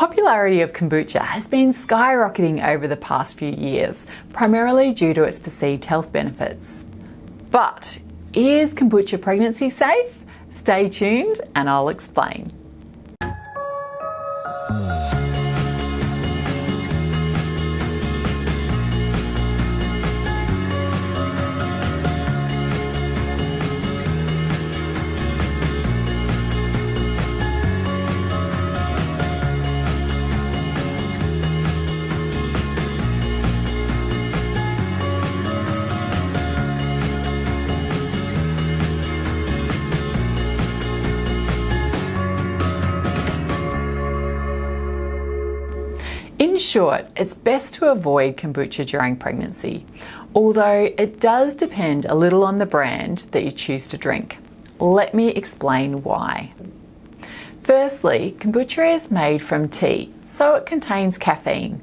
The popularity of kombucha has been skyrocketing over the past few years, primarily due to its perceived health benefits. But is kombucha pregnancy safe? Stay tuned and I'll explain. In short, it's best to avoid kombucha during pregnancy, although it does depend a little on the brand that you choose to drink. Let me explain why. Firstly, kombucha is made from tea, so it contains caffeine.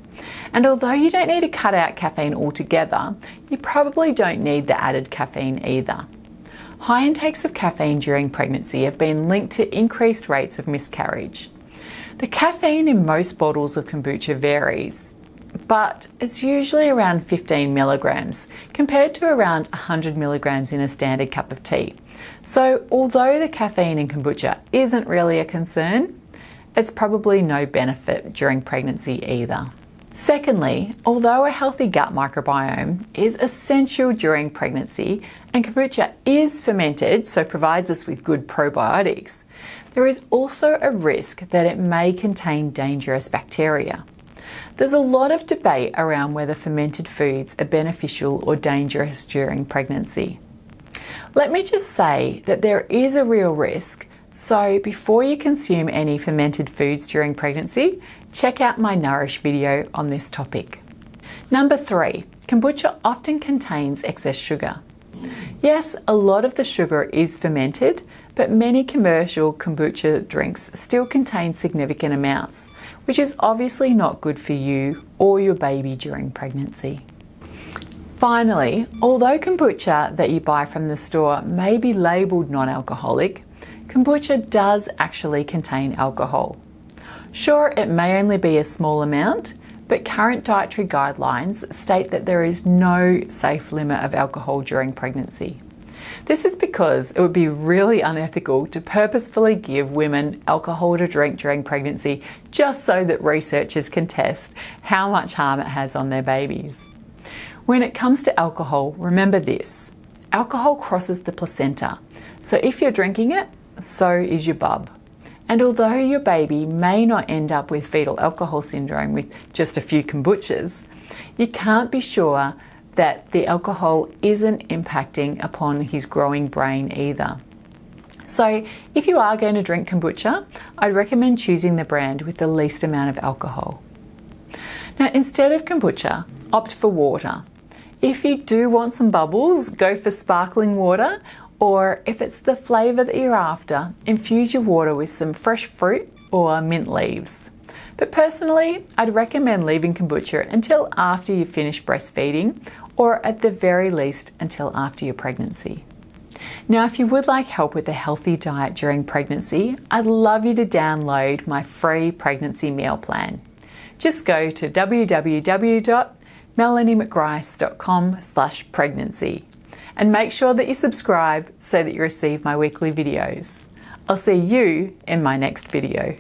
And although you don't need to cut out caffeine altogether, you probably don't need the added caffeine either. High intakes of caffeine during pregnancy have been linked to increased rates of miscarriage. The caffeine in most bottles of kombucha varies, but it's usually around 15 milligrams compared to around 100 milligrams in a standard cup of tea. So although the caffeine in kombucha isn't really a concern, it's probably no benefit during pregnancy either. Secondly, although a healthy gut microbiome is essential during pregnancy and kombucha is fermented, so provides us with good probiotics, there is also a risk that it may contain dangerous bacteria. There's a lot of debate around whether fermented foods are beneficial or dangerous during pregnancy. Let me just say that there is a real risk, so before you consume any fermented foods during pregnancy, check out my Nourish video on this topic. Number 3, kombucha often contains excess sugar. Yes, a lot of the sugar is fermented, but many commercial kombucha drinks still contain significant amounts, which is obviously not good for you or your baby during pregnancy. Finally, although kombucha that you buy from the store may be labelled non-alcoholic, kombucha does actually contain alcohol. Sure, it may only be a small amount, but current dietary guidelines state that there is no safe limit of alcohol during pregnancy. This is because it would be really unethical to purposefully give women alcohol to drink during pregnancy just so that researchers can test how much harm it has on their babies. When it comes to alcohol, remember this: alcohol crosses the placenta, so if you're drinking it, so is your bub. And although your baby may not end up with fetal alcohol syndrome with just a few kombuchas, you can't be sure that the alcohol isn't impacting upon his growing brain either. So if you are going to drink kombucha, I'd recommend choosing the brand with the least amount of alcohol. Now, instead of kombucha, opt for water. If you do want some bubbles, go for sparkling water, or if it's the flavour that you're after, infuse your water with some fresh fruit or mint leaves. But personally, I'd recommend leaving kombucha until after you finish breastfeeding, or at the very least until after your pregnancy. Now, if you would like help with a healthy diet during pregnancy, I'd love you to download my free pregnancy meal plan. Just go to www.melaniemcgrice.com/pregnancy and make sure that you subscribe so that you receive my weekly videos. I'll see you in my next video.